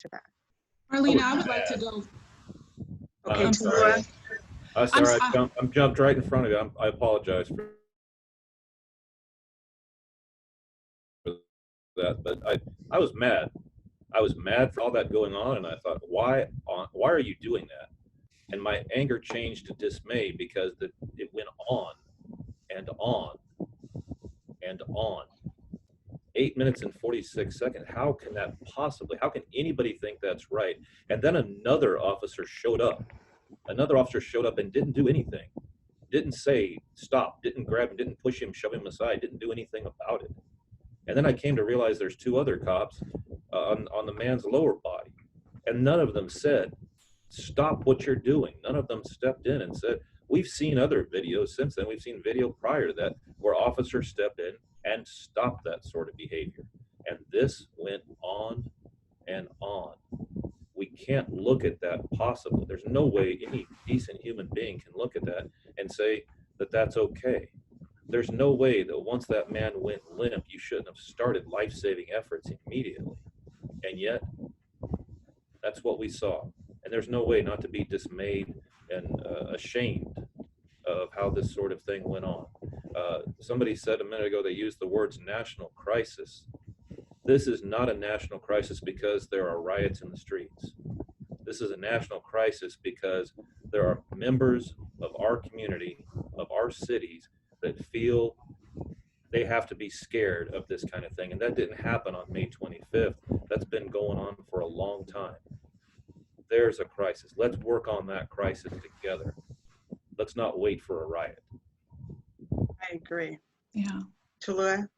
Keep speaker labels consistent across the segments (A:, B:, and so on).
A: to that?
B: Arlena, I would like to go.
A: Okay,
C: I'm
A: Tallulah.
C: sorry. I jumped right in front of you. I apologize for that, but I was mad. I was mad for all that going on, and I thought, why are you doing that? And my anger changed to dismay because it went on and on and on. 8 minutes and 46 seconds. How can anybody think that's right? And then another officer showed up. Another officer showed up and didn't do anything. Didn't say stop, didn't grab him, didn't push him, shove him aside, didn't do anything about it. And then I came to realize there's two other cops on the man's lower body. And none of them said, stop what you're doing. None of them stepped in and said, we've seen other videos since then. We've seen video prior to that where officers stepped in and stopped that sort of behavior. And this went on and on. We can't look at that possibly. There's no way any decent human being can look at that and say that that's okay. There's no way that once that man went limp, you shouldn't have started life-saving efforts immediately. And yet, that's what we saw. And there's no way not to be dismayed and ashamed of how this sort of thing went on. Somebody said a minute ago, they used the words national crisis. This is not a national crisis because there are riots in the streets. This is a national crisis because there are members of our community, of our cities, that feel they have to be scared of this kind of thing. And that didn't happen on May 25th. That's been going on for a long time. There's a crisis. Let's work on that crisis together. Let's not wait for a riot.
A: I agree.
B: Yeah.
A: Tallulah?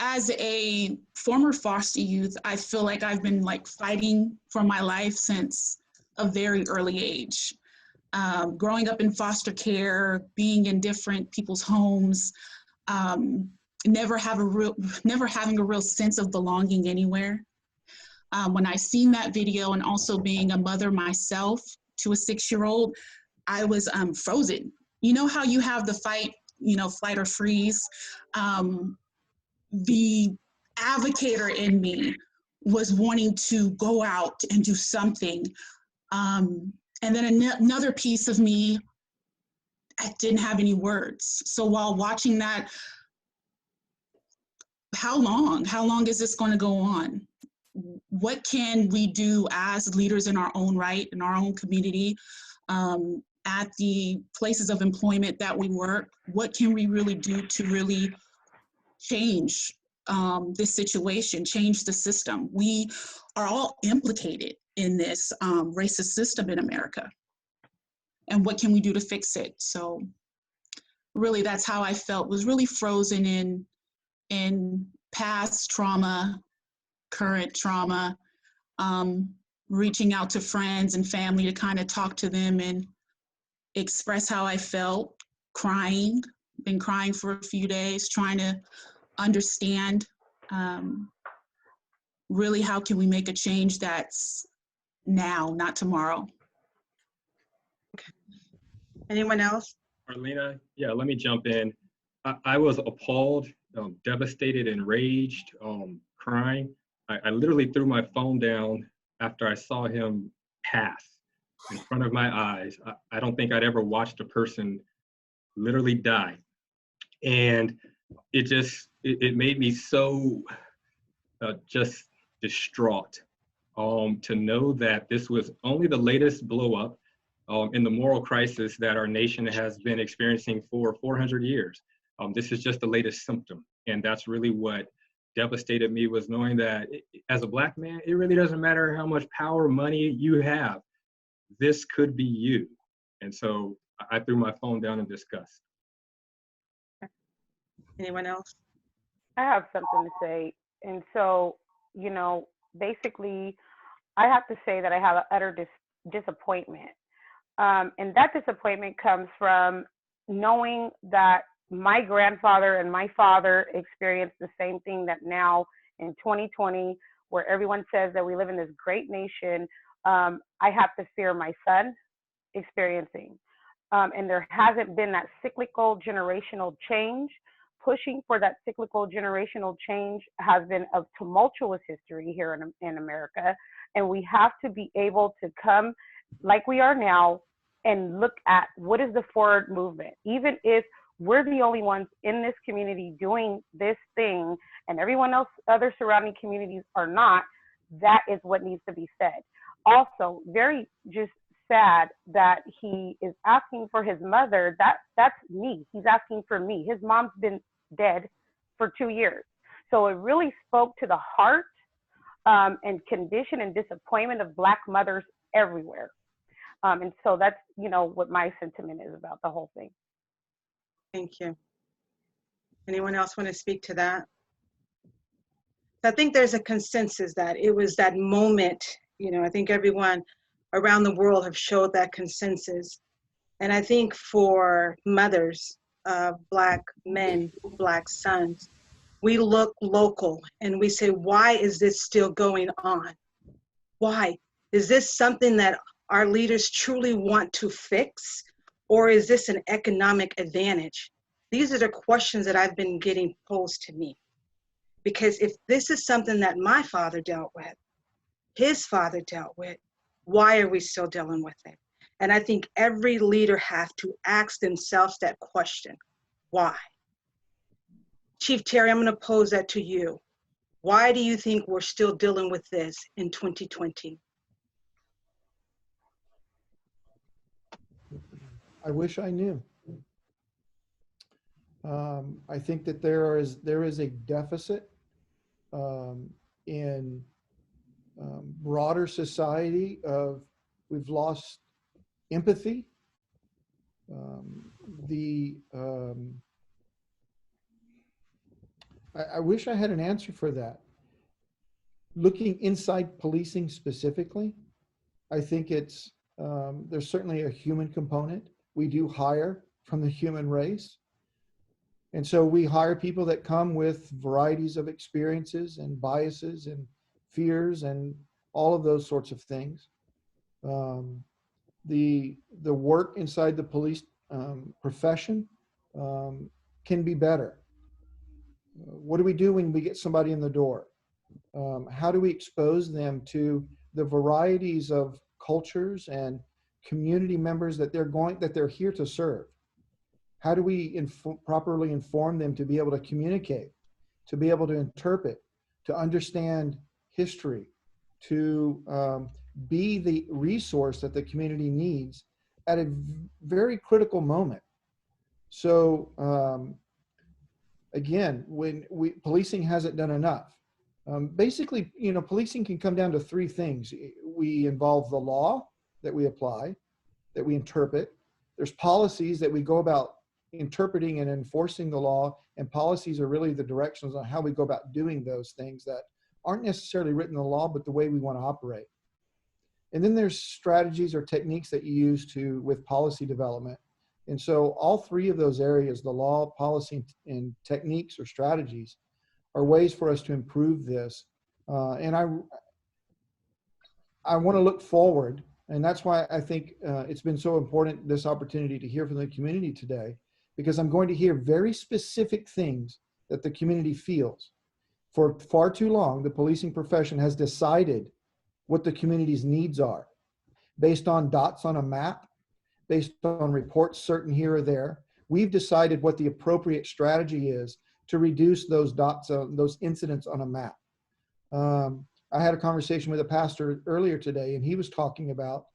B: As a former foster youth, I feel like I've been fighting for my life since a very early age. Growing up in foster care, being in different people's homes, never having a real sense of belonging anywhere. When I seen that video, and also being a mother myself to a 6-year-old, I was frozen. You know how you have the fight or freeze? The advocator in me was wanting to go out and do something. And then another piece of me, I didn't have any words. So while watching that, how long is this going to go on? What can we do as leaders in our own right, in our own community, at the places of employment that we work? What can we really do to really change this situation, change the system? We are all implicated in this racist system in America. And what can we do to fix it? So really, that's how I felt, was really frozen in past trauma, current trauma, reaching out to friends and family to kind of talk to them and express how I felt, crying, been crying for a few days, trying to understand really how can we make a change that's now, not tomorrow.
A: Okay. Anyone else?
D: Arlena, yeah, let me jump in. I was appalled, devastated, enraged, crying. I literally threw my phone down after I saw him pass in front of my eyes. I don't think I'd ever watched a person literally die. And it made me so just distraught to know that this was only the latest blow up in the moral crisis that our nation has been experiencing for 400 years. This is just the latest symptom. And that's really what devastated me, was knowing that as a Black man, it really doesn't matter how much power, money you have. This could be you. And so I threw my phone down in disgust.
A: Anyone else?
E: I have something to say. And so, basically, I have to say that I have an utter disappointment. And that disappointment comes from knowing that my grandfather and my father experienced the same thing that now in 2020, where everyone says that we live in this great nation, I have to fear my son experiencing. And there hasn't been that cyclical generational change pushing for that cyclical generational change has been a tumultuous history here in America. And we have to be able to come like we are now and look at what is the forward movement. Even if we're the only ones in this community doing this thing and everyone else, other surrounding communities are not, that is what needs to be said. Also, very just sad that he is asking for his mother. That's me. He's asking for me. His mom's been dead for 2 years. So it really spoke to the heart and condition and disappointment of Black mothers everywhere. And so that's, you know, what my sentiment is about the whole thing.
A: Thank you. Anyone else want to speak to that? I think there's a consensus that it was that moment, you know, I think everyone around the world have showed that consensus. And I think for mothers of Black men, Black sons, we look local and we say, why is this still going on? Why? Is this something that our leaders truly want to fix? Or is this an economic advantage? These are the questions that I've been getting posed to me. Because if this is something that my father dealt with, his father dealt with, why are we still dealing with it? And I think every leader has to ask themselves that question, why? Chief Terry, I'm going to pose that to you. Why do you think we're still dealing with this in 2020?
F: I wish I knew. I think that there is a deficit in broader society of we've lost empathy. I wish I had an answer for that. Looking inside policing specifically, I think it's there's certainly a human component. We do hire from the human race. And so we hire people that come with varieties of experiences and biases and fears and all of those sorts of things. The work inside the police profession can be better. What do we do when we get somebody in the door? How do we expose them to the varieties of cultures and community members that they're here to serve? How do we properly inform them to be able to communicate, to be able to interpret, to understand history, to be the resource that the community needs at a very critical moment? So again, policing hasn't done enough. Basically, you know, policing can come down to three things. We involve the law that we apply, that we interpret. There's policies that we go about interpreting and enforcing the law, and policies are really the directions on how we go about doing those things that aren't necessarily written in the law, but the way we want to operate. And then there's strategies or techniques that you use with policy development. And so all three of those areas, the law, policy, and techniques or strategies, are ways for us to improve this. And I want to look forward, and that's why I think it's been so important, this opportunity to hear from the community today, because I'm going to hear very specific things that the community feels. For far too long, the policing profession has decided what the community's needs are based on dots on a map, based on reports certain here or there. We've decided what the appropriate strategy is to reduce those dots, those incidents on a map. I had a conversation with a pastor earlier today, and he was talking about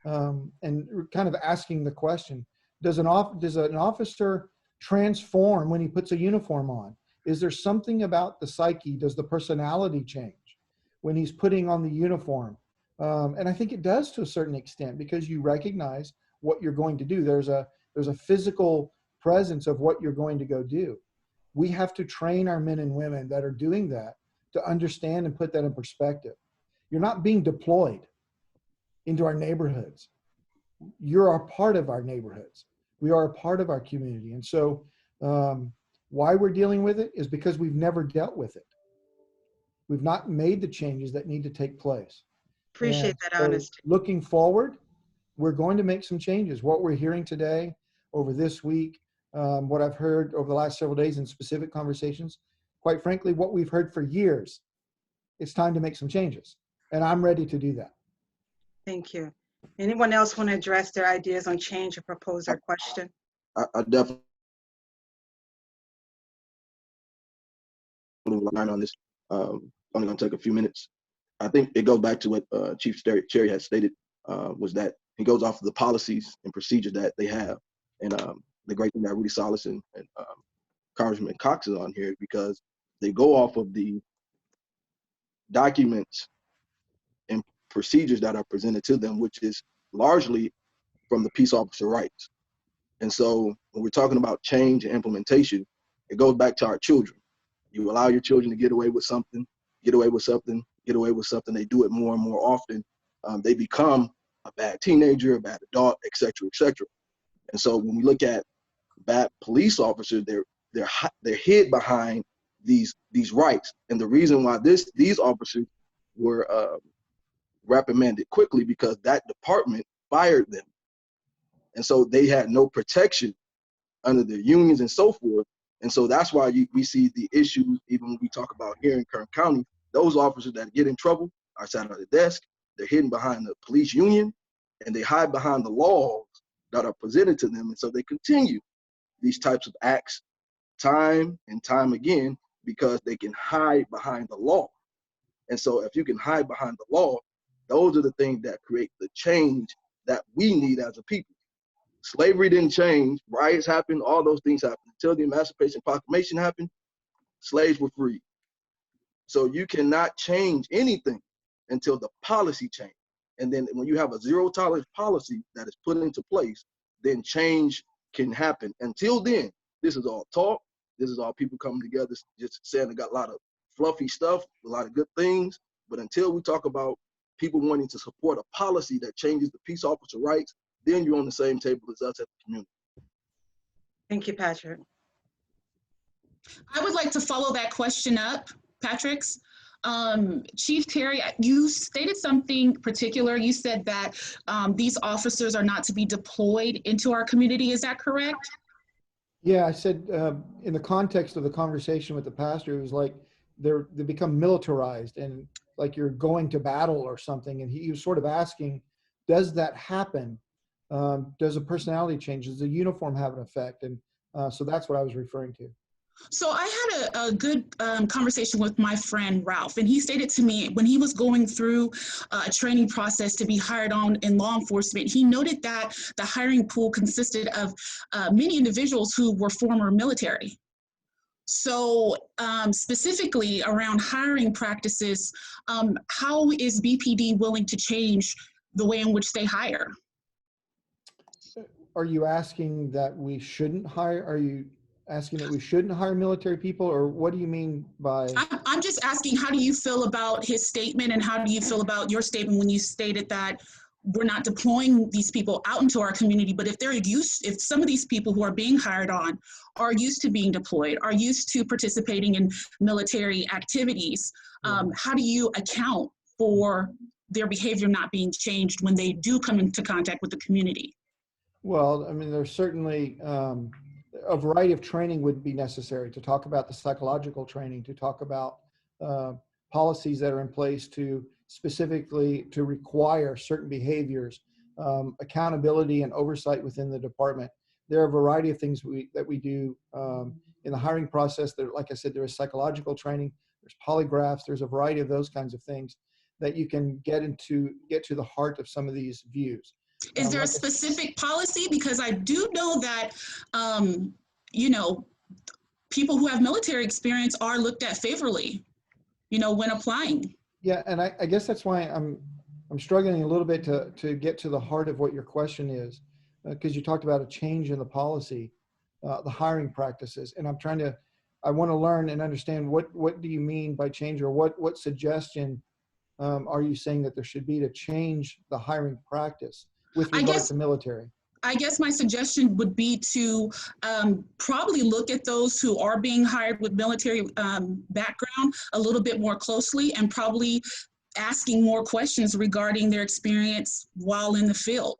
F: and kind of asking the question, does an officer transform when he puts a uniform on? Is there something about the psyche? Does the personality change when he's putting on the uniform? And I think it does to a certain extent, because you recognize what you're going to do. There's a physical presence of what you're going to go do. We have to train our men and women that are doing that to understand and put that in perspective. You're not being deployed into our neighborhoods. You're a part of our neighborhoods. We are a part of our community. And so why we're dealing with it is because we've never dealt with it. We've not made the changes that need to take place.
A: Appreciate
F: And
A: that
F: so
A: honesty.
F: looking forward, we're going to make some changes. What we're hearing today over this week, what I've heard over the last several days in specific conversations, quite frankly, what we've heard for years, it's time to make some changes. And I'm ready to do that.
A: Thank you. Anyone else want to address their ideas on change or propose their question?
G: I definitely line on this. Only going to take a few minutes. I think it goes back to what Chief Cherry had stated, was that he goes off of the policies and procedures that they have. And the great thing that Rudy Salas and Congressman Cox is on here, because they go off of the documents and procedures that are presented to them, which is largely from the peace officer rights. And so when we're talking about change and implementation, it goes back to our children. You allow your children to get away with something, get away with something, get away with something. They do it more and more often. They become a bad teenager, a bad adult, et cetera, et cetera. And so when we look at bad police officers, they're hid behind these rights. And the reason why these officers were reprimanded quickly, because that department fired them. And so they had no protection under their unions and so forth. And so that's why we see the issues, even when we talk about here in Kern County, those officers that get in trouble are sat at a desk, they're hidden behind the police union, and they hide behind the laws that are presented to them. And so they continue these types of acts time and time again, because they can hide behind the law. And so if you can hide behind the law, those are the things that create the change that we need as a people. Slavery didn't change, riots happened, all those things happened. Until the Emancipation Proclamation happened, slaves were free. So you cannot change anything until the policy change. And then when you have a zero tolerance policy that is put into place, then change can happen. Until then, this is all talk. This is all people coming together just saying they got a lot of fluffy stuff, a lot of good things. But until we talk about people wanting to support a policy that changes the peace officer rights, then you're on the same table as us at the community.
A: Thank you, Patrick.
B: I would like to follow that question up, Patrick's. Chief Terry, you stated something particular. You said that these officers are not to be deployed into our community. Is that correct?
F: Yeah, I said in the context of the conversation with the pastor, it was like they become militarized and like you're going to battle or something. And he was sort of asking, does that happen? Does a personality change? Does the uniform have an effect? And so that's what I was referring to.
B: So I had a good conversation with my friend Ralph, and he stated to me when he was going through a training process to be hired on in law enforcement, he noted that the hiring pool consisted of many individuals who were former military. So specifically around hiring practices, how is BPD willing to change the way in which they hire?
F: Are you asking that we shouldn't hire? Are you asking that we shouldn't hire military people, or what do you mean by?
B: I'm just asking, how do you feel about his statement, and how do you feel about your statement when you stated that we're not deploying these people out into our community, but if some of these people who are being hired on are used to being deployed, are used to participating in military activities, how do you account for their behavior not being changed when they do come into contact with the community?
F: Well, I mean, there's certainly a variety of training would be necessary to talk about the psychological training, to talk about policies that are in place to specifically to require certain behaviors, accountability and oversight within the department. There are a variety of things that we do in the hiring process. There, like I said, there is psychological training, there's polygraphs, there's a variety of those kinds of things that you can get to the heart of some of these views.
B: Is there a specific policy? Because I do know that, people who have military experience are looked at favorably, when applying.
F: Yeah, and I guess that's why I'm struggling a little bit to get to the heart of what your question is, because you talked about a change in the policy, the hiring practices, and I want to learn and understand what do you mean by change, or what suggestion are you saying that there should be to change the hiring practice with regard to military?
B: I guess my suggestion would be to probably look at those who are being hired with military background a little bit more closely, and probably asking more questions regarding their experience while in the field.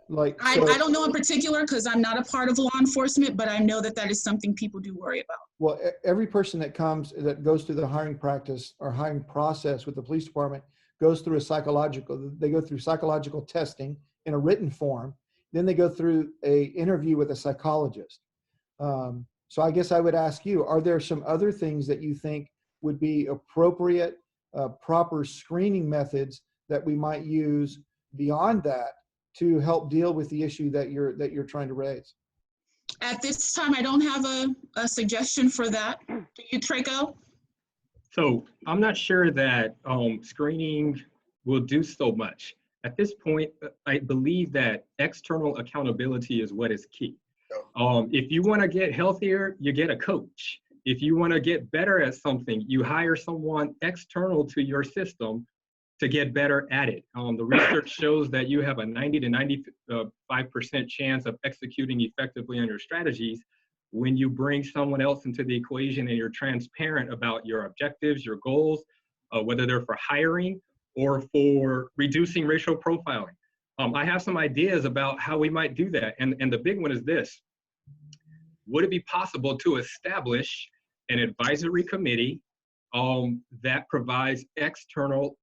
F: Like,
B: I
F: so,
B: don't know in particular because I'm not a part of law enforcement, but I know that that is something people do worry about.
F: well, every person that goes through the hiring practice or hiring process with the police department goes through they go through psychological testing in a written form. Then they go through a interview with a psychologist. So I guess I would ask you, are there some other things that you think would be appropriate, proper screening methods that we might use beyond that to help deal with the issue that you're trying to raise?
B: At this time, I don't have a suggestion for that. Do you, Traco?
D: So I'm not sure that screening will do so much. At this point, I believe that external accountability is what is key. If you want to get healthier, you get a coach. If you want to get better at something, you hire someone external to your system to get better at it. The research shows that you have a 90 to 95% chance of executing effectively on your strategies when you bring someone else into the equation and you're transparent about your objectives, your goals, whether they're for hiring or for reducing racial profiling. I have some ideas about how we might do that. And the big one is this. Would it be possible to establish an advisory committee that provides external,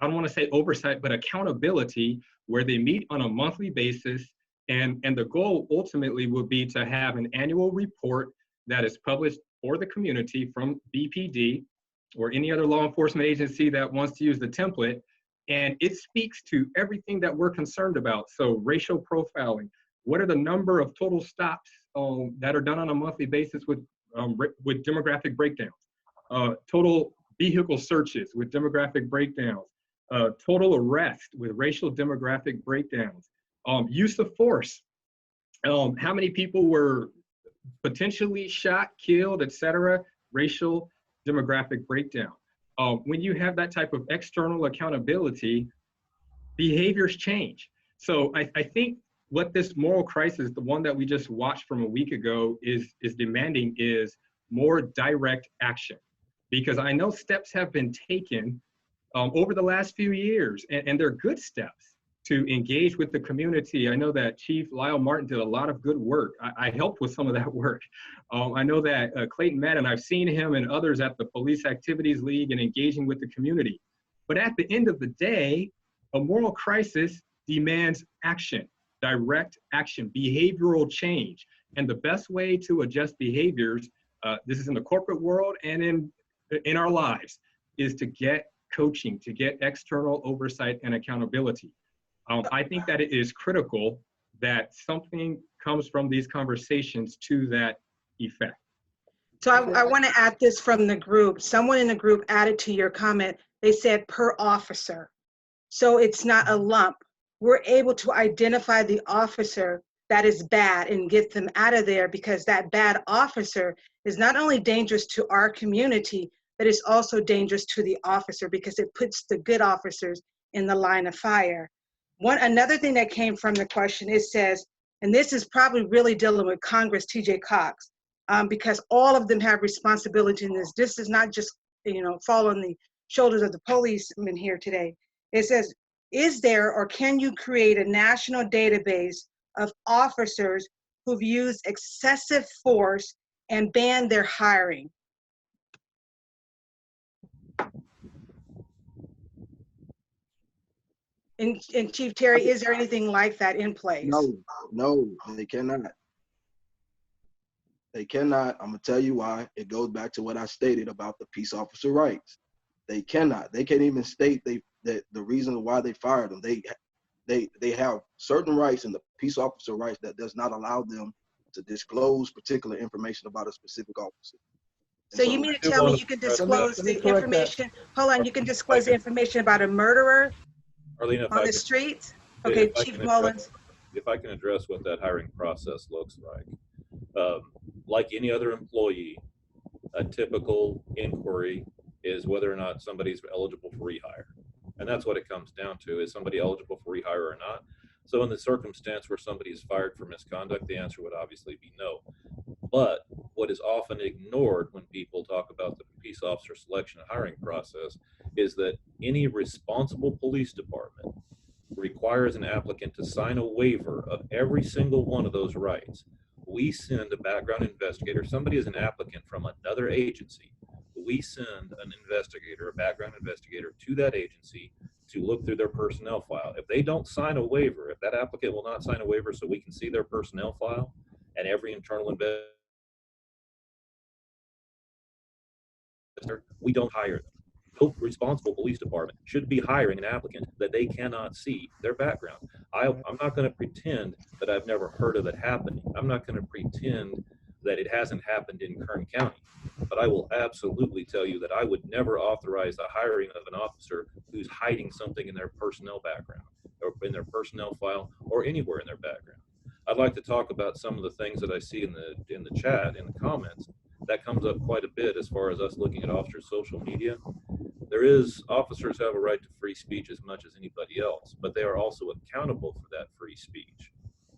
D: I don't want to say oversight, but accountability, where they meet on a monthly basis? And the goal ultimately would be to have an annual report that is published for the community from BPD or any other law enforcement agency that wants to use the template. And it speaks to everything that we're concerned about. So racial profiling, what are the number of total stops that are done on a monthly basis with demographic breakdowns, total vehicle searches with demographic breakdowns, total arrest with racial demographic breakdowns, use of force, how many people were potentially shot, killed, etc., racial demographic breakdown. When you have that type of external accountability, behaviors change. So I think what this moral crisis, the one that we just watched from a week ago, is demanding is more direct action. Because I know steps have been taken over the last few years, and they're good steps to engage with the community. I know that Chief Lyle Martin did a lot of good work. I helped with some of that work. I know that Clayton Madden, I've seen him and others at the Police Activities League and engaging with the community. But at the end of the day, a moral crisis demands action, direct action, behavioral change. And the best way to adjust behaviors, this is in the corporate world and in our lives, is to get coaching, to get external oversight and accountability. I think that it is critical that something comes from these conversations to that effect.
A: So I want to add this from the group. Someone in the group added to your comment, they said per officer. So it's not a lump. We're able to identify the officer that is bad and get them out of there, because that bad officer is not only dangerous to our community, but it's also dangerous to the officer because it puts the good officers in the line of fire. Another thing that came from the question, it says, and this is probably really dealing with Congress, TJ Cox, because all of them have responsibility in this. This is not just, fall on the shoulders of the policemen here today. It says, is there or can you create a national database of officers who've used excessive force and banned their hiring? And Chief Terry, is there anything like that in place?
G: No, they cannot. They cannot. I'm gonna tell you why. It goes back to what I stated about the peace officer rights. They cannot. They can't even state that the reason why they fired them. They have certain rights in the peace officer rights that does not allow them to disclose particular information about a specific officer.
A: So you mean to tell me you can disclose the information? Hold on, you can disclose the information about a murderer
C: Arlene,
A: on the streets? Okay, Chief Mullins.
C: If I can address what that hiring process looks like any other employee, a typical inquiry is whether or not somebody's eligible for rehire. And that's what it comes down to, is somebody eligible for rehire or not. So in the circumstance where somebody is fired for misconduct, the answer would obviously be no. But what is often ignored when people talk about the peace officer selection and hiring process is that any responsible police department requires an applicant to sign a waiver of every single one of those rights. We send a background investigator, somebody is an applicant from another agency. We send an investigator, a background investigator to that agency to look through their personnel file. If they don't sign a waiver, if that applicant will not sign a waiver so we can see their personnel file and every internal investigator, we don't hire them. No responsible police department should be hiring an applicant that they cannot see their background. I'm not going to pretend that I've never heard of it happening. I'm not going to pretend that it hasn't happened in Kern County. But I will absolutely tell you that I would never authorize the hiring of an officer who's hiding something in their personnel background or in their personnel file or anywhere in their background. I'd like to talk about some of the things that I see in the chat, in the comments. That comes up quite a bit as far as us looking at officers' social media. Officers have a right to free speech as much as anybody else, but they are also accountable for that free speech.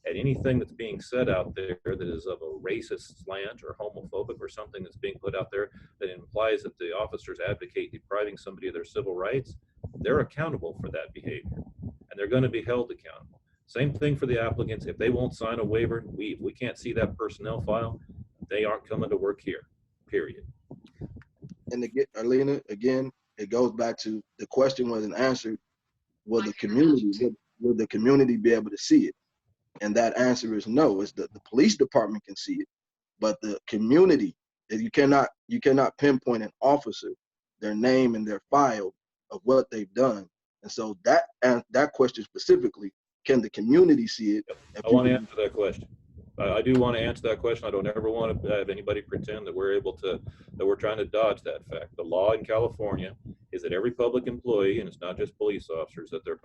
C: And anything that's being said out there that is of a racist slant or homophobic or something that's being put out there that implies that the officers advocate depriving somebody of their civil rights, they're accountable for that behavior and they're going to be held accountable. Same thing for the applicants. If they won't sign a waiver, we can't see that personnel file, they aren't coming to work here, period.
G: And again, Arlena, again, it goes back to the question wasn't answered. Will the community be able to see it? And that answer is no. It's the police department can see it, but the community, you cannot pinpoint an officer, their name and their file of what they've done. And so that question specifically, can the community see it?
C: I want to answer that question. I do want to answer that question. I don't ever want to have anybody pretend that we're trying to dodge that fact. The law in California is that every public employee, and it's not just police officers, that their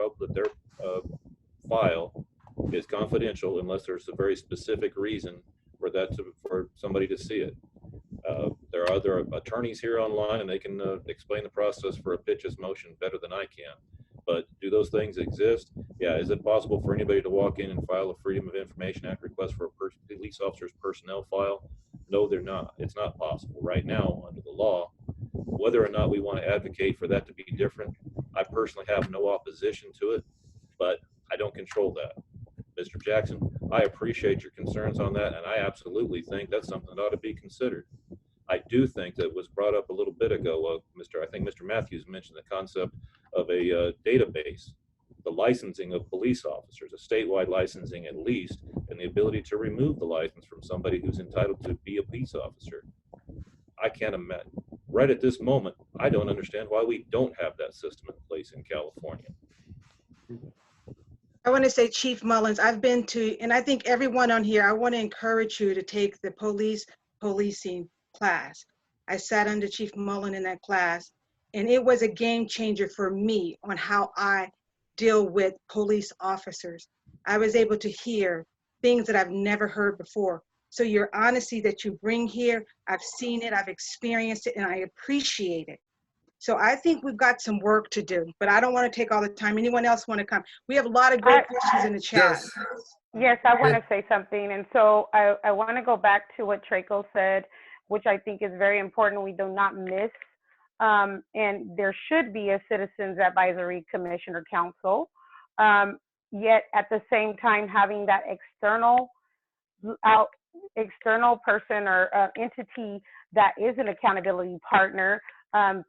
C: file is confidential unless there's a very specific reason for somebody to see it. There are other attorneys here online, and they can explain the process for a pitches motion better than I can. But do those things exist? Yeah. Is it possible for anybody to walk in and file a Freedom of Information Act request for a police officer's personnel file? No, they're not. It's not possible right now under the law. Whether or not we want to advocate for that to be different, I personally have no opposition to it, but I don't control that. Mr. Jackson, I appreciate your concerns on that, and I absolutely think that's something that ought to be considered. I do think that was brought up a little bit ago. I think Mr. Matthews mentioned the concept of a database, the licensing of police officers, a statewide licensing at least, and the ability to remove the license from somebody who's entitled to be a peace officer. I can't imagine. Right at this moment, I don't understand why we don't have that system in place in California.
A: I want to say, Chief Mullins, I've been to, and I think everyone on here, I want to encourage you to take the policing class. I sat under Chief Mullen in that class, and it was a game changer for me on how I deal with police officers. I was able to hear things that I've never heard before. So your honesty that you bring here, I've seen it, I've experienced it, and I appreciate it. So I think we've got some work to do, but I don't want to take all the time. Anyone else want to come? We have a lot of great questions in the chat.
E: Yes, I want to say something. And so I want to go back to what Traco said, which I think is very important. We do not miss. And there should be a Citizens Advisory Commission or Council. Yet at the same time, having that external person or entity that is an accountability partner,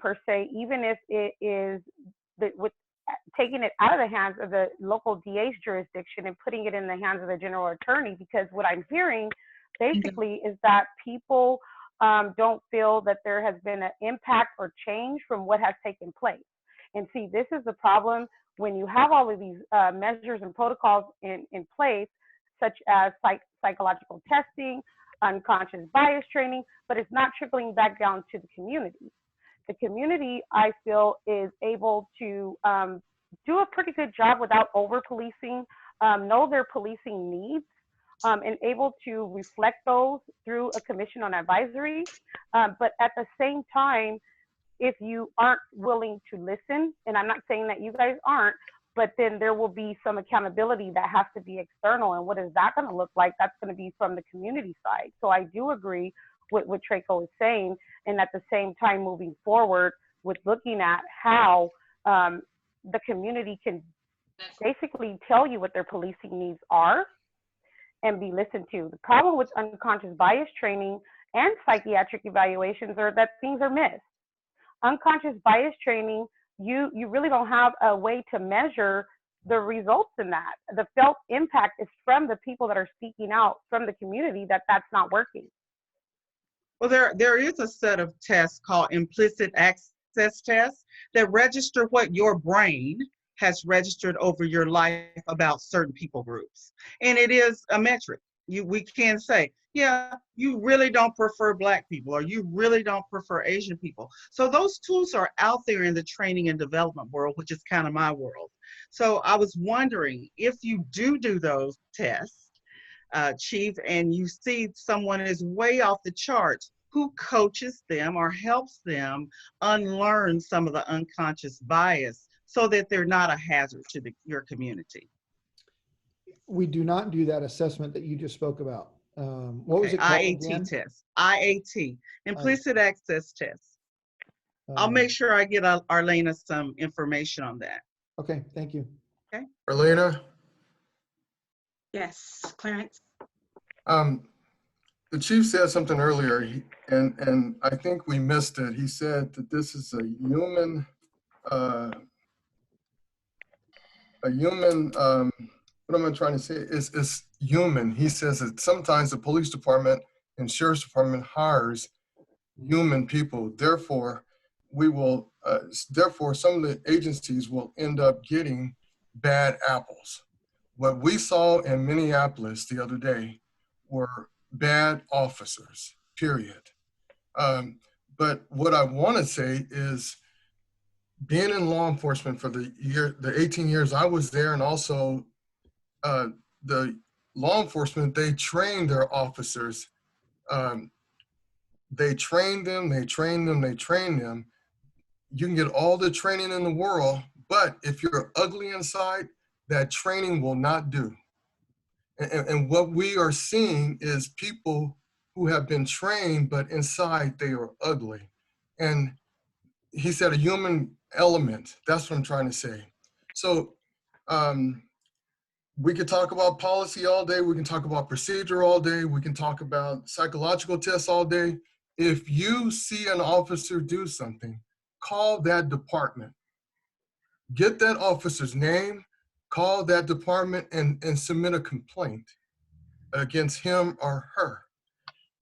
E: per se, even if it is with taking it out of the hands of the local DA's jurisdiction and putting it in the hands of the general attorney, because what I'm hearing basically is that people don't feel that there has been an impact or change from what has taken place. And see, this is the problem when you have all of these measures and protocols in place, such as psychological testing, unconscious bias training, but it's not trickling back down to the community. The community, I feel, is able to do a pretty good job without over-policing, know their policing needs, and able to reflect those through a commission on advisory. But at the same time, if you aren't willing to listen, and I'm not saying that you guys aren't, but then there will be some accountability that has to be external. And what is that going to look like? That's going to be from the community side. So I do agree with what Traco is saying, and at the same time moving forward with looking at how the community can basically tell you what their policing needs are and be listened to. The problem with unconscious bias training and psychiatric evaluations are that things are missed. Unconscious bias training, you really don't have a way to measure the results in that. The felt impact is from the people that are speaking out from the community that that's not working.
H: Well, there is a set of tests called implicit access tests that register what your brain has registered over your life about certain people groups. And it is a metric. We can say, yeah, you really don't prefer Black people, or you really don't prefer Asian people. So those tools are out there in the training and development world, which is kind of my world. So I was wondering if you do those tests, Chief, and you see someone is way off the charts, who coaches them or helps them unlearn some of the unconscious bias so that they're not a hazard to your community?
F: We do not do that assessment that you just spoke about. What was it called again?
H: IAT test. IAT, implicit access test. I'll make sure I get Arlena some information on that.
F: Okay, thank you.
H: Okay.
I: Arlena?
A: Yes, Clarence.
I: The chief said something earlier, and I think we missed it. He said that this is a human, what am I trying to say? It's human. He says that sometimes the police department and sheriff's department hires human people. Therefore, therefore some of the agencies will end up getting bad apples. What we saw in Minneapolis the other day were bad officers, period. But what I want to say is, being in law enforcement for the 18 years I was there, and also the law enforcement, they train their officers. They train them. You can get all the training in the world, but if you're ugly inside, that training will not do. And what we are seeing is people who have been trained, but inside they are ugly. And he said a human element. That's what I'm trying to say. So we could talk about policy all day. We can talk about procedure all day. We can talk about psychological tests all day. If you see an officer do something, call that department. Get that officer's name, call that department, and submit a complaint against him or her.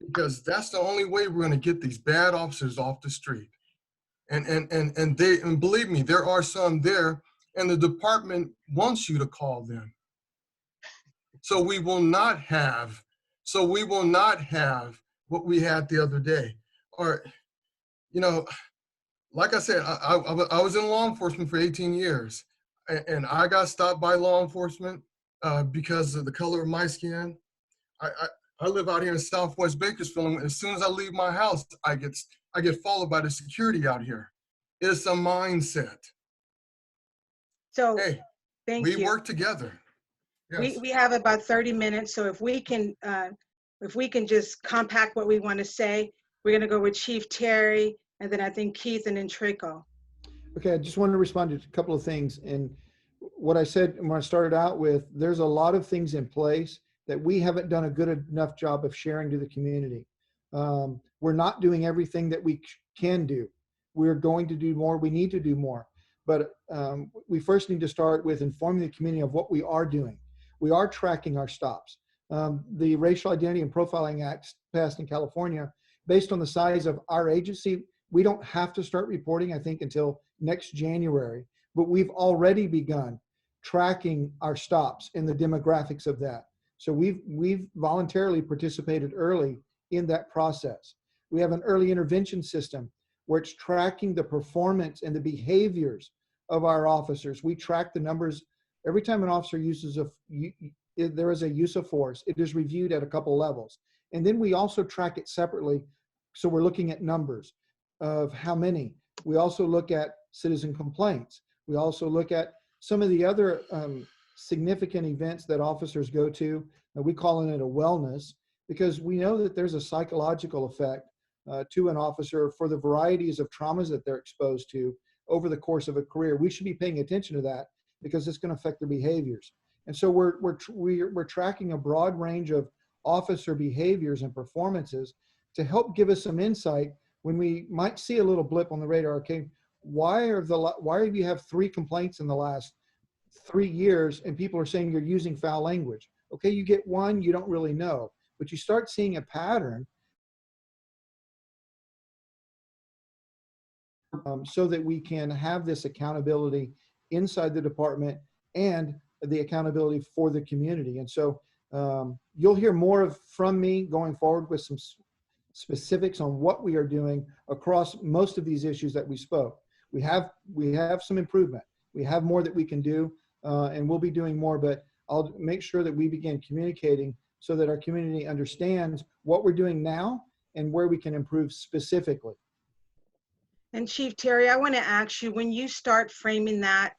I: Because that's the only way we're going to get these bad officers off the street. And believe me, there are some there, and the department wants you to call them. So we will not have what we had the other day. Or, you know, like I said, I was in law enforcement for 18 years, and I got stopped by law enforcement because of the color of my skin. I live out here in Southwest Bakersfield, and as soon as I leave my house, I get followed by the security out here. It's a mindset.
A: So
I: hey,
A: thank you.
I: We work together. Yes.
A: We have about 30 minutes, so if we can just compact what we want to say, we're going to go with Chief Terry, and then I think Keith, and then Trico.
F: Okay, I just wanted to respond to a couple of things. And what I said when I started out with, there's a lot of things in place that we haven't done a good enough job of sharing to the community. We're not doing everything that we can do. We're going to do more. We need to do more. But we first need to start with informing the community of what we are doing. We are tracking our stops. The Racial Identity and Profiling Act passed in California, based on the size of our agency, we don't have to start reporting, I think, until next January. But we've already begun tracking our stops and the demographics of that. So we've voluntarily participated early in that process. We have an early intervention system where it's tracking the performance and the behaviors of our officers. We track the numbers. Every time an officer there is a use of force, it is reviewed at a couple levels. And then we also track it separately. So we're looking at numbers of how many. We also look at citizen complaints. We also look at some of the other significant events that officers go to. We call it a wellness, because we know that there's a psychological effect to an officer for the varieties of traumas that they're exposed to over the course of a career. We should be paying attention to that, because it's going to affect their behaviors. And so we're tracking a broad range of officer behaviors and performances to help give us some insight when we might see a little blip on the radar. Okay, why do you have 3 complaints in the last 3 years and people are saying you're using foul language? Okay, you get 1, you don't really know, but you start seeing a pattern, so that we can have this accountability inside the department and the accountability for the community. And so you'll hear more from me going forward with some specifics on what we are doing across most of these issues that we spoke. We have some improvement. We have more that we can do, and we'll be doing more, but I'll make sure that we begin communicating so that our community understands what we're doing now and where we can improve specifically.
A: And Chief Terry, I want to ask you, when you start framing that,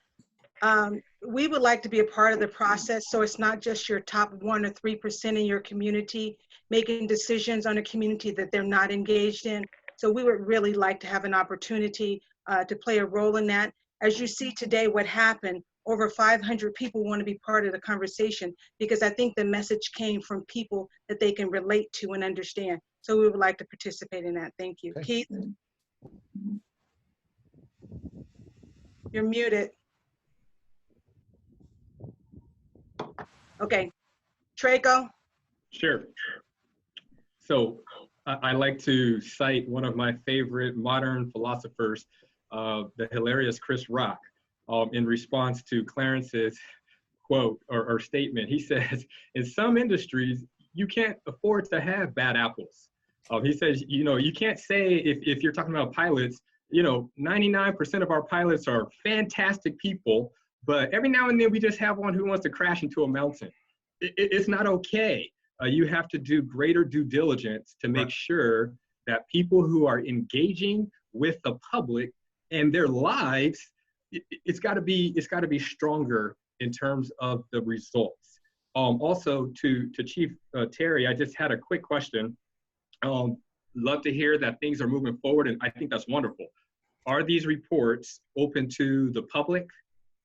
A: we would like to be a part of the process, so it's not just your top 1 or 3% in your community making decisions on a community that they're not engaged in. So we would really like to have an opportunity to play a role in that. As you see today, what happened, over 500 people want to be part of the conversation because I think the message came from people that they can relate to and understand. So we would like to participate in that. Thank you.
F: Okay.
A: Keith? You're muted. Okay, Traco?
D: Sure. So I like to cite one of my favorite modern philosophers, the hilarious Chris Rock, in response to Clarence's quote or statement. He says, in some industries, you can't afford to have bad apples. He says, you can't say if you're talking about pilots, 99% of our pilots are fantastic people, but every now and then we just have one who wants to crash into a mountain. It's not okay. You have to do greater due diligence to make sure that people who are engaging with the public and their lives, it's got to be stronger in terms of the results. Also, to Chief Terry, I just had a quick question. Love to hear that things are moving forward, and I think that's wonderful. Are these reports open to the public?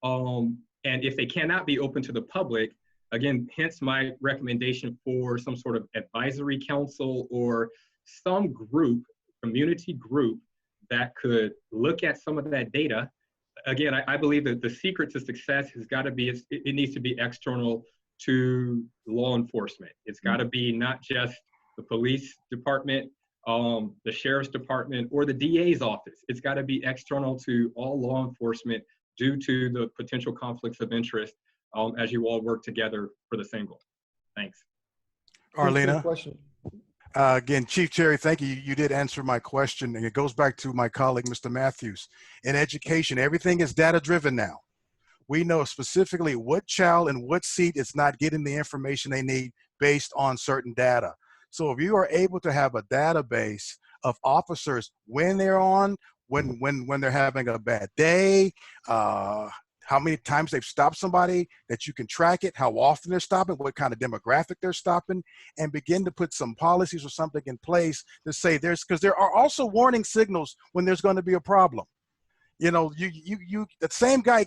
D: And if they cannot be open to the public, again, hence my recommendation for some sort of advisory council or some group, community group, that could look at some of that data. Again, I believe that the secret to success has got to be, it needs to be external to law enforcement. It's got to be not just the police department, the sheriff's department, or the DA's office. It's got to be external to all law enforcement due to the potential conflicts of interest as you all work together for the same goal. Thanks.
J: Arlena.
F: Question.
J: Again, Chief Terry, thank you. You did answer my question, and it goes back to my colleague, Mr. Matthews. In education, everything is data-driven now. We know specifically what child and what seat is not getting the information they need based on certain data. So if you are able to have a database of officers when they're on, when they're having a bad day, how many times they've stopped somebody, that you can track it, how often they're stopping, what kind of demographic they're stopping, and begin to put some policies or something in place to say because there are also warning signals when there's going to be a problem. The same guy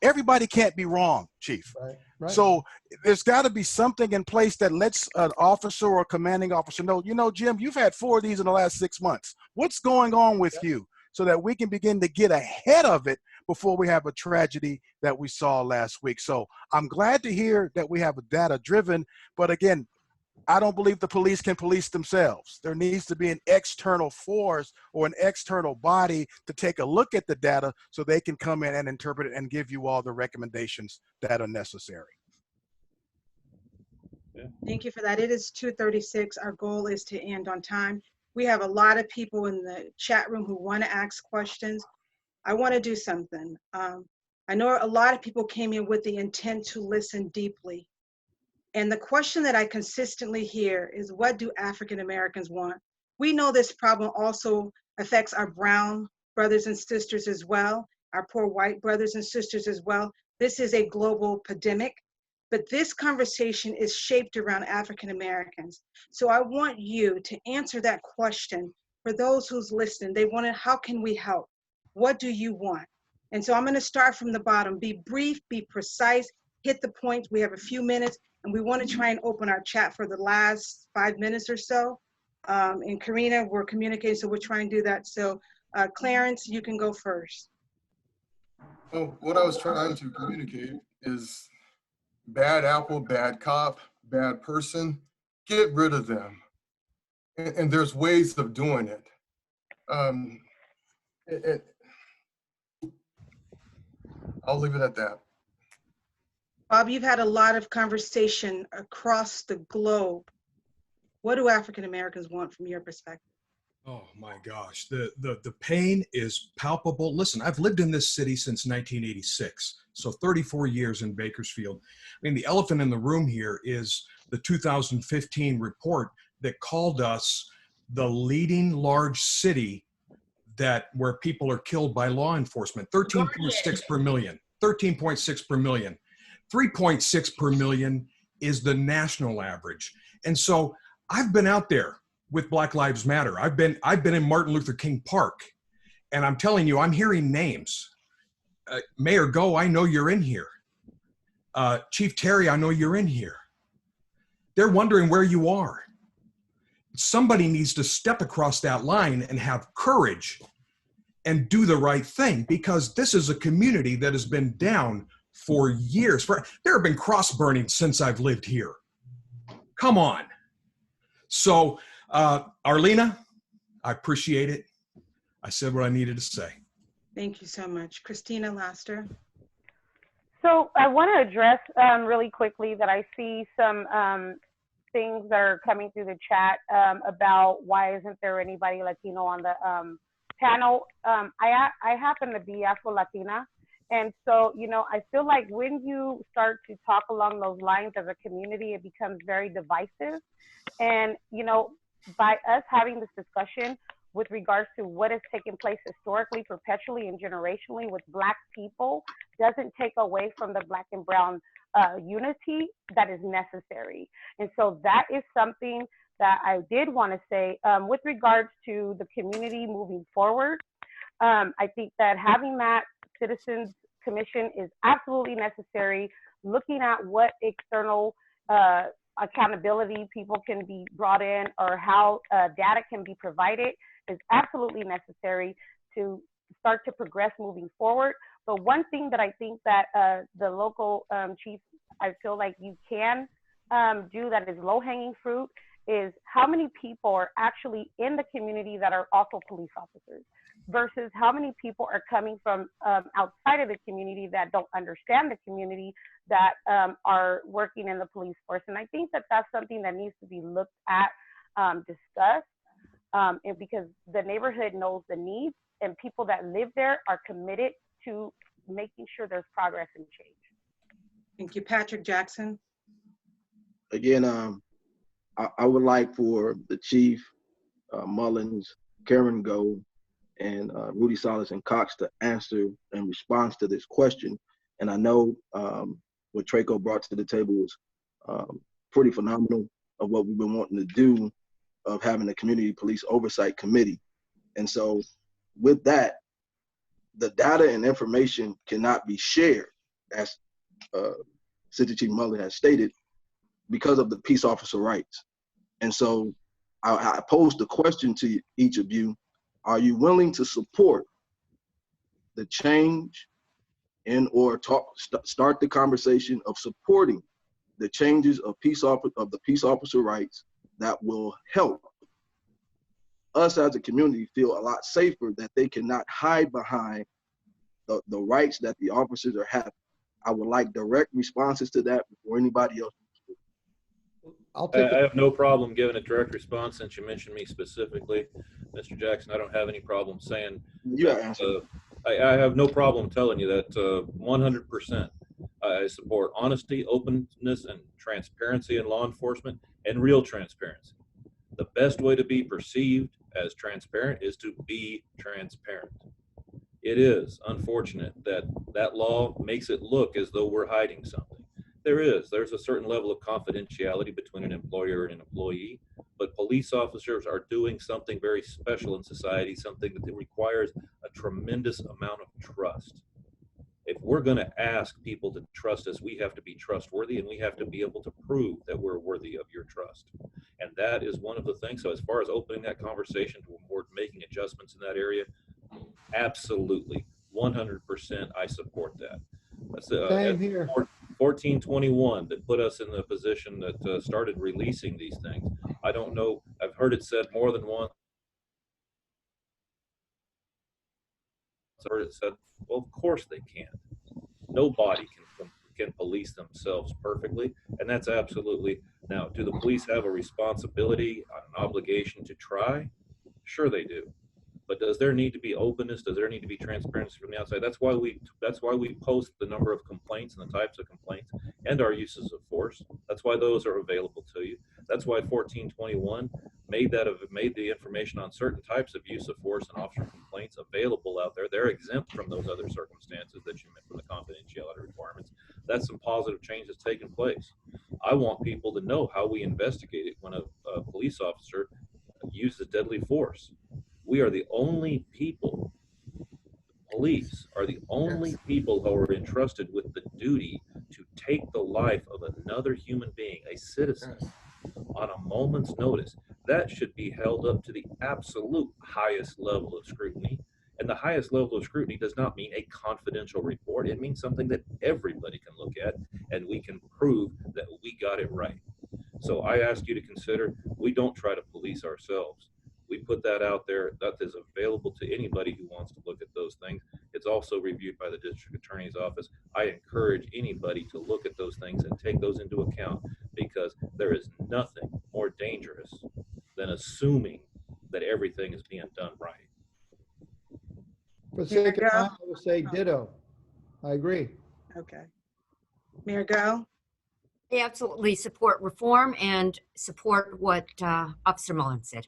J: everybody can't be wrong, Chief.
F: Right.
J: So there's got to be something in place that lets an officer or commanding officer know, Jim, you've had 4 of these in the last 6 months. What's going on with you? So that we can begin to get ahead of it before we have a tragedy that we saw last week. So I'm glad to hear that we have a data-driven, but again, I don't believe the police can police themselves. There needs to be an external force or an external body to take a look at the data so they can come in and interpret it and give you all the recommendations that are necessary.
A: Thank you for that. It is 2:36. Our goal is to end on time. We have a lot of people in the chat room who want to ask questions. I want to do something. I know a lot of people came in with the intent to listen deeply. And the question that I consistently hear is, what do African Americans want? We know this problem also affects our brown brothers and sisters as well, our poor white brothers and sisters as well. This is a global pandemic, but this conversation is shaped around African Americans. So I want you to answer that question for those who's listening. They want to, how can we help? What do you want? And so I'm going to start from the bottom. Be brief, be precise, hit the point. We have a few minutes, and we want to try and open our chat for the last 5 minutes or so. And Karina, we're communicating, so we're trying to do that. So Clarence, you can go first.
I: Well, what I was trying to communicate is bad apple, bad cop, bad person, get rid of them. And there's ways of doing it. I'll leave it at that.
A: Bob, you've had a lot of conversation across the globe. What do African Americans want from your perspective?
K: Oh my gosh, the pain is palpable. Listen, I've lived in this city since 1986, so 34 years in Bakersfield. I mean, the elephant in the room here is the 2015 report that called us the leading large city where people are killed by law enforcement. 13.6 per million, 13.6 per million. 3.6 per million is the national average. And so I've been out there with Black Lives Matter. I've been in Martin Luther King Park, and I'm telling you, I'm hearing names. Mayor Go, I know you're in here. Chief Terry, I know you're in here. They're wondering where you are. Somebody needs to step across that line and have courage and do the right thing, because this is a community that has been down for years. There have been cross burnings since I've lived here. Come on. So, Arlena, I appreciate it. I said what I needed to say.
A: Thank you so much. Christina Laster.
E: So I want to address really quickly that I see some things that are coming through the chat about why isn't there anybody Latino on the panel. I happen to be Afro-Latina. And so, you know, I feel like when you start to talk along those lines as a community, it becomes very divisive. And, you know, by us having this discussion with regards to what has taken place historically, perpetually, and generationally with Black people doesn't take away from the Black and Brown unity that is necessary. And so that is something that I did want to say with regards to the community moving forward. I think that having that Citizens Commission is absolutely necessary. Looking at what external accountability people can be brought in, or how data can be provided, is absolutely necessary to start to progress moving forward. But one thing that I think that the local chief, I feel like you can do that is low-hanging fruit, is how many people are actually in the community that are also police officers, versus how many people are coming from outside of the community that don't understand the community, that are working in the police force. And I think that that's something that needs to be looked at, discussed, and because the neighborhood knows the needs, and people that live there are committed to making sure there's progress and change.
A: Thank you. Patrick Jackson.
G: Again, I would like for the chief, Mullins, Karen Go, and Rudy Salas and Cox to answer in response to this question. And I know what Traco brought to the table was pretty phenomenal, of what we've been wanting to do, of having a community police oversight committee. And so with that, the data and information cannot be shared, as City Chief Mullins has stated, because of the peace officer rights. And so I posed the question to each of you: are you willing to support the change or start the conversation of supporting the changes of the peace officer rights that will help us as a community feel a lot safer, that they cannot hide behind the rights that the officers are having? I would like direct responses to that before anybody else.
C: I have no problem giving a direct response, since you mentioned me specifically, Mr. Jackson. I don't have any problem saying. I have no problem telling you that 100% I support honesty, openness, and transparency in law enforcement, and real transparency. The best way to be perceived as transparent is to be transparent. It is unfortunate that that law makes it look as though we're hiding something. There's a certain level of confidentiality between an employer and an employee, but police officers are doing something very special in society, something that requires a tremendous amount of trust. If we're going to ask people to trust us, we have to be trustworthy, and we have to be able to prove that we're worthy of your trust. And that is one of the things. So as far as opening that conversation toward making adjustments in that area, absolutely, 100%, I support that. That's
F: Same here.
C: 1421 that put us in the position that started releasing these things. I don't know, I've heard it said more than once. I've heard it said, well, of course they can't. Nobody can police themselves perfectly, and that's absolutely. Now, do the police have a responsibility, an obligation to try? Sure they do. But does there need to be openness? Does there need to be transparency from the outside? That's why we post the number of complaints and the types of complaints and our uses of force. That's why those are available to you. That's why 1421 made the information on certain types of use of force and officer complaints available out there. They're exempt from those other circumstances that you meant from the confidentiality requirements. That's some positive change that's taken place. I want people to know how we investigate it when a police officer uses deadly force. We are the only people, police are the only people who are entrusted with the duty to take the life of another human being, a citizen, on a moment's notice. That should be held up to the absolute highest level of scrutiny. And the highest level of scrutiny does not mean a confidential report. It means something that everybody can look at and we can prove that we got it right. So I ask you to consider, we don't try to police ourselves. We put that out there. That is available to anybody who wants to look at those things. It's also reviewed by the district attorney's office. I encourage anybody to look at those things and take those into account, because there is nothing more dangerous than assuming that everything is being done right.
F: For the sake of time, I will say ditto. I agree.
A: Okay. Mayor Go?
L: I absolutely support reform and support what Officer Mullen said.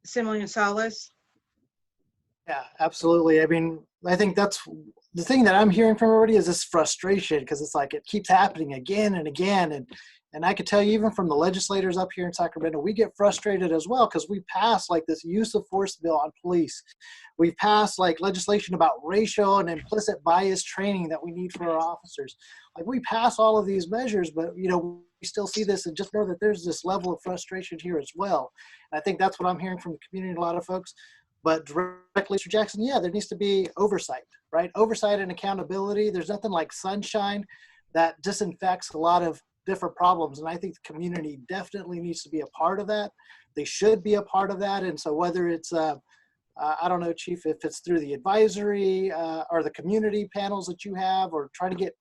A: Simile Salas?
M: Yeah, absolutely. I mean, I think that's the thing that I'm hearing from everybody is this frustration, because it's like it keeps happening again and again. And I could tell you, even from the legislators up here in Sacramento, we get frustrated as well, because we pass like this use of force bill on police. We've passed like legislation about racial and implicit bias training that we need for our officers. Like we pass all of these measures, but you know, we still see this, and just know that there's this level of frustration here as well. And I think that's what I'm hearing from the community and a lot of folks. But directly, Mr. Jackson, yeah, there needs to be oversight, right? Oversight and accountability. There's nothing like sunshine that disinfects a lot of different problems. And I think the community definitely needs to be a part of that. They should be a part of that. And so whether it's, I don't know, Chief, if it's through the advisory or the community panels that you have, or trying to get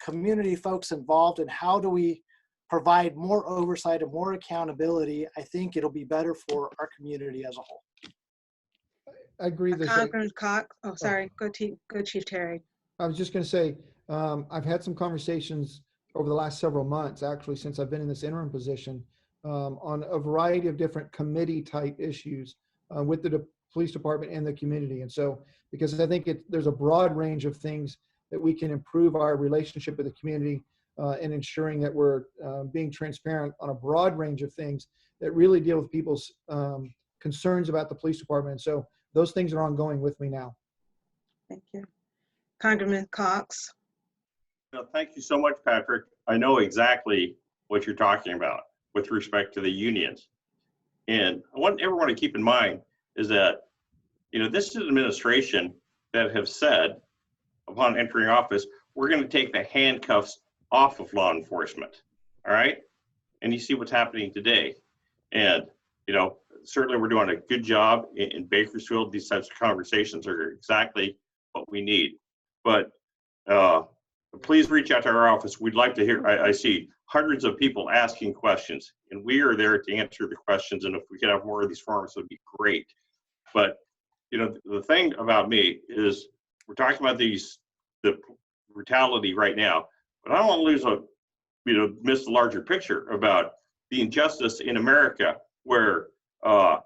M: community folks involved in how do we provide more oversight and more accountability, I think it'll be better for our community as a whole.
F: I agree.
A: Congressman Cox. Oh, sorry. Go Chief Terry.
F: I was just going to say, I've had some conversations over the last several months, actually, since I've been in this interim position, on a variety of different committee type issues with the police department and the community. And so, because I think there's a broad range of things that we can improve our relationship with the community and ensuring that we're being transparent on a broad range of things that really deal with people's concerns about the police department. And so those things are ongoing with me now.
A: Thank you. Congressman Cox.
N: Thank you so much, Patrick. I know exactly what you're talking about with respect to the unions. And I want everyone to keep in mind is that, you know, this is an administration that have said upon entering office, we're going to take the handcuffs off of law enforcement. All right. And you see what's happening today. And, you know, certainly we're doing a good job in Bakersfield. These types of conversations are exactly what we need. But please reach out to our office. We'd like to hear, I see hundreds of people asking questions, and we are there to answer the questions. And if we could have more of these forums, it would be great. But, you know, the thing about me is we're talking about the brutality right now, but I don't want to lose miss the larger picture about the injustice in America, where a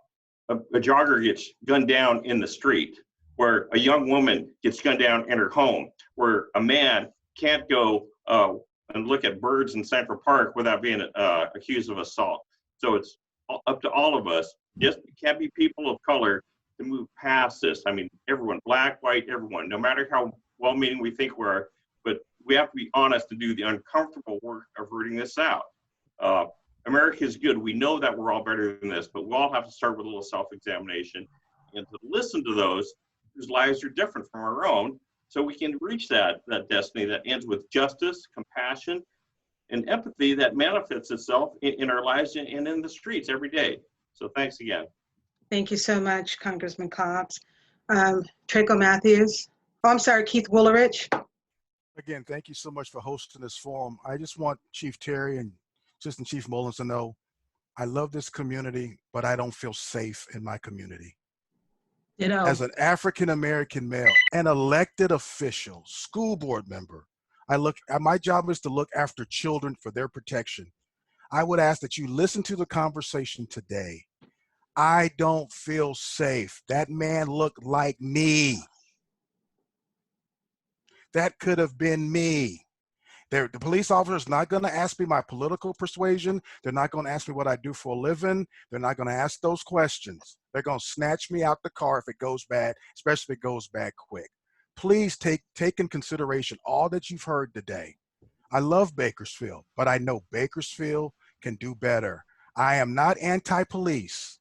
N: jogger gets gunned down in the street, where a young woman gets gunned down in her home, where a man can't go and look at birds in Central Park without being accused of assault. So it's up to all of us. Yes, it can't be people of color to move past this. I mean, everyone, black, white, everyone, no matter well-meaning we think we are, but we have to be honest to do the uncomfortable work of rooting this out. America is good. We know that we're all better than this, but we all have to start with a little self-examination and to listen to those whose lives are different from our own, so we can reach that destiny that ends with justice, compassion, and empathy that manifests itself in our lives and in the streets every day. So thanks again.
A: Thank you so much, Congressman Cobbs. Traco Matthews. Oh, I'm sorry, Keith Woolrich.
J: Again, thank you so much for hosting this forum. I just want Chief Terry and Assistant Chief Mullins to know I love this community, but I don't feel safe in my community.
B: Ditto.
J: As an African-American male, an elected official, school board member, my job is to look after children for their protection. I would ask that you listen to the conversation today. I don't feel safe. That man looked like me. That could have been me. The police officer is not going to ask me my political persuasion. They're not going to ask me what I do for a living. They're not going to ask those questions. They're going to snatch me out the car if it goes bad, especially if it goes bad quick. Please take in consideration all that you've heard today. I love Bakersfield, but I know Bakersfield can do better. I am not anti-police,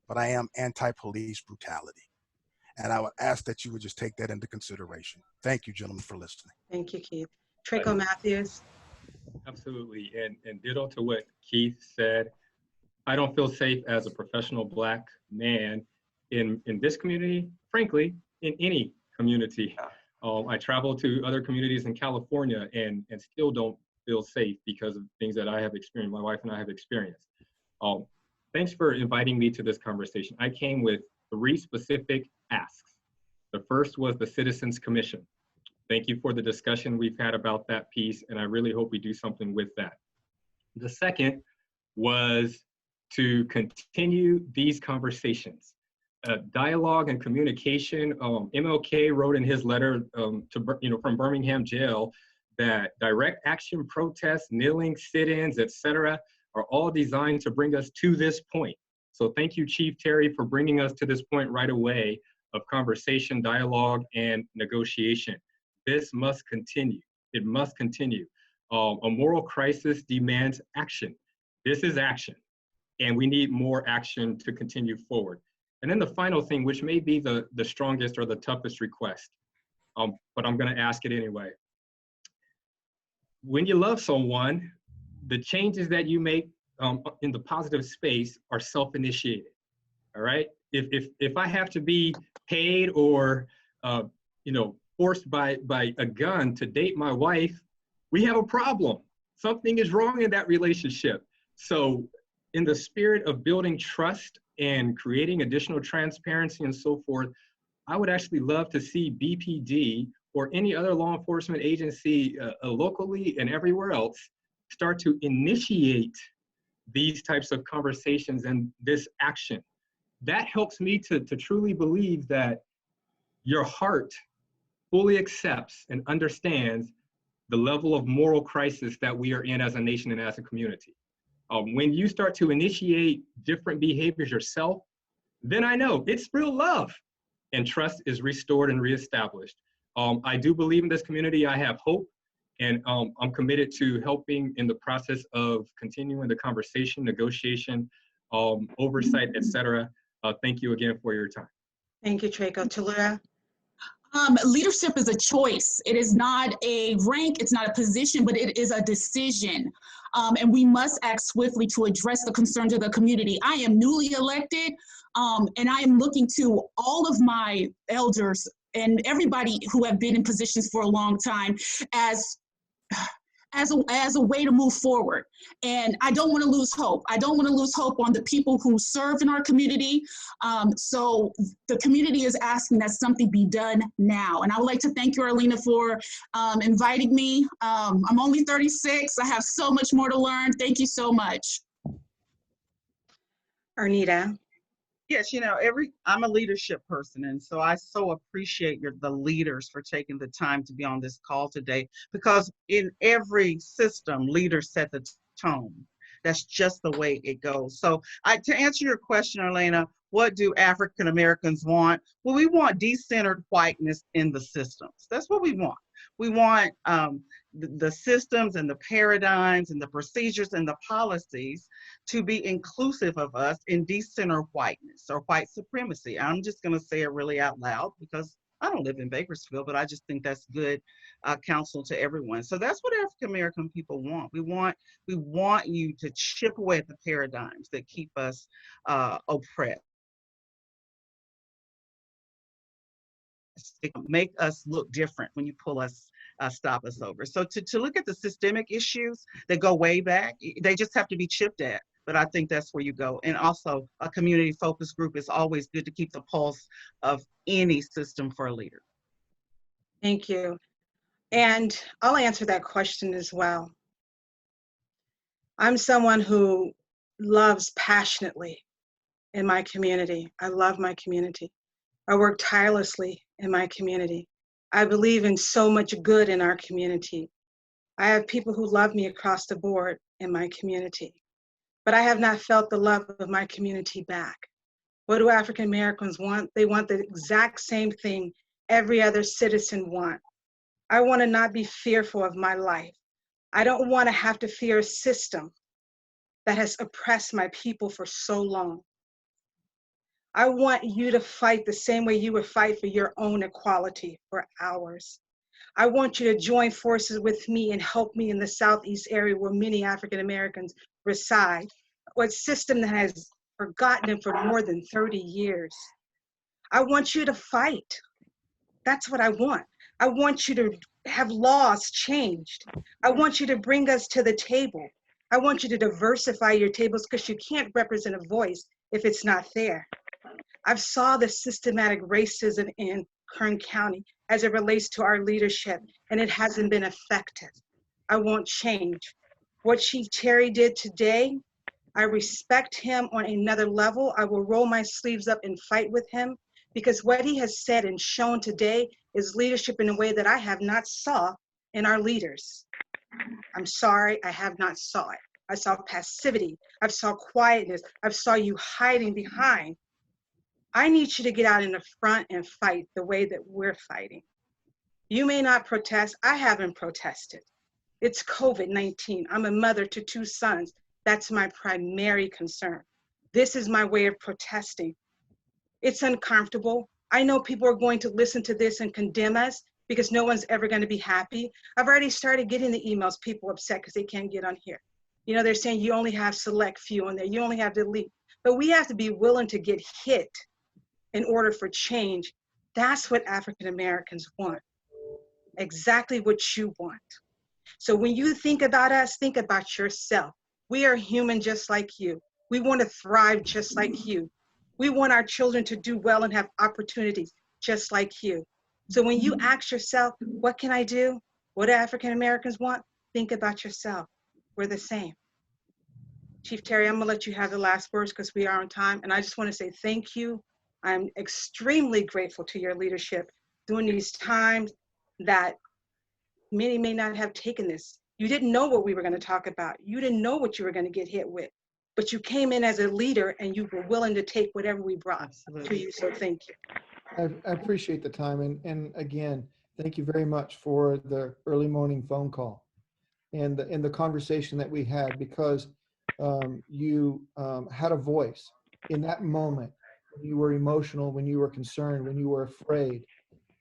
J: but I am anti-police brutality. And I would ask that you would just take that into consideration. Thank you, gentlemen, for listening.
A: Thank you, Keith. Traco Matthews.
D: Absolutely, and ditto to what Keith said. I don't feel safe as a professional Black man in this community, frankly, in any community. I travel to other communities in California and still don't feel safe because of things that I have experienced, my wife and I have experienced. Thanks for inviting me to this conversation. I came with 3 specific asks. The first was the Citizens Commission. Thank you for the discussion we've had about that piece, and I really hope we do something with that. The second was to continue these conversations. Dialogue and communication. MLK wrote in his letter from Birmingham jail that direct action protests, kneeling, sit-ins, etc., are all designed to bring us to this point. So thank you, Chief Terry, for bringing us to this point right away of conversation, dialogue, and negotiation. This must continue. It must continue. A moral crisis demands action. This is action, and we need more action to continue forward. And then the final thing, which may be the strongest or the toughest request, but I'm going to ask it anyway. When you love someone, the changes that you make in the positive space are self-initiated. All right. If I have to be paid or forced by a gun to date my wife, we have a problem. Something is wrong in that relationship. So in the spirit of building trust and creating additional transparency and so forth, I would actually love to see BPD or any other law enforcement agency locally and everywhere else start to initiate these types of conversations and this action. That helps me to truly believe that your heart fully accepts and understands the level of moral crisis that we are in as a nation and as a community. When you start to initiate different behaviors yourself, then I know it's real love and trust is restored and reestablished. I do believe in this community. I have hope, and I'm committed to helping in the process of continuing the conversation, negotiation, oversight, etc. Thank you again for your time.
A: Thank you, Traco. Talura.
B: Leadership is a choice. It is not a rank, it's not a position, but it is a decision. And we must act swiftly to address the concerns of the community. I am newly elected, and I am looking to all of my elders and everybody who have been in positions for a long time as a way to move forward. And I don't want to lose hope. I don't want to lose hope on the people who serve in our community. So the community is asking that something be done now. And I would like to thank you, Arlena, for inviting me. I'm only 36. I have so much more to learn. Thank you so much.
A: Arnita.
H: Yes, I'm a leadership person, and so I so appreciate the leaders for taking the time to be on this call today, because in every system, leaders set the tone. That's just the way it goes. So to answer your question, Arlena, what do African Americans want? Well, we want decentered whiteness in the systems. That's what we want. We want the systems and the paradigms and the procedures and the policies to be inclusive of us in decentered whiteness or white supremacy. I'm just going to say it really out loud because I don't live in Bakersfield, but I just think that's good counsel to everyone. So that's what African American people want. We want you to chip away at the paradigms that keep us oppressed. Make us look different when you pull us, stop us over. So to look at the systemic issues that go way back, they just have to be chipped at. But I think that's where you go. And also a community focus group is always good to keep the pulse of any system for a leader.
A: Thank you. And I'll answer that question as well. I'm someone who loves passionately in my community. I love my community. I work tirelessly in my community. I believe in so much good in our community. I have people who love me across the board in my community, but I have not felt the love of my community back. What do African Americans want? They want the exact same thing every other citizen wants. I want to not be fearful of my life. I don't want to have to fear a system that has oppressed my people for so long. I want you to fight the same way you would fight for your own equality for ours. I want you to join forces with me and help me in the Southeast area where many African Americans reside, a system that has forgotten them for more than 30 years. I want you to fight. That's what I want. I want you to have laws changed. I want you to bring us to the table. I want you to diversify your tables because you can't represent a voice if it's not there. I've saw the systematic racism in Kern County as it relates to our leadership, and it hasn't been effective. I want change. What Chief Terry did today, I respect him on another level. I will roll my sleeves up and fight with him because what he has said and shown today is leadership in a way that I have not saw in our leaders. I'm sorry, I have not saw it. I saw passivity. I saw quietness. I saw you hiding behind. I need you to get out in the front and fight the way that we're fighting. You may not protest. I haven't protested. It's COVID-19. I'm a mother to 2 sons. That's my primary concern. This is my way of protesting. It's uncomfortable. I know people are going to listen to this and condemn us because no one's ever going to be happy. I've already started getting the emails, people upset because they can't get on here. You know, they're saying you only have select few on there. You only have to delete. But we have to be willing to get hit in order for change. That's what African Americans want. Exactly what you want. So when you think about us, think about yourself. We are human just like you. We want to thrive just like you. We want our children to do well and have opportunities just like you. So when you ask yourself, what can I do? What do African Americans want? Think about yourself. We're the same. Chief Terry, I'm gonna let you have the last words because we are on time. And I just want to say thank you. I'm extremely grateful to your leadership during these times that many may not have taken this. You didn't know what we were going to talk about. You didn't know what you were going to get hit with, but you came in as a leader and you were willing to take whatever we brought to you. So thank you.
F: I appreciate the time. And again, thank you very much for the early morning phone call and the conversation that we had, because you had a voice in that moment when you were emotional, when you were concerned, when you were afraid.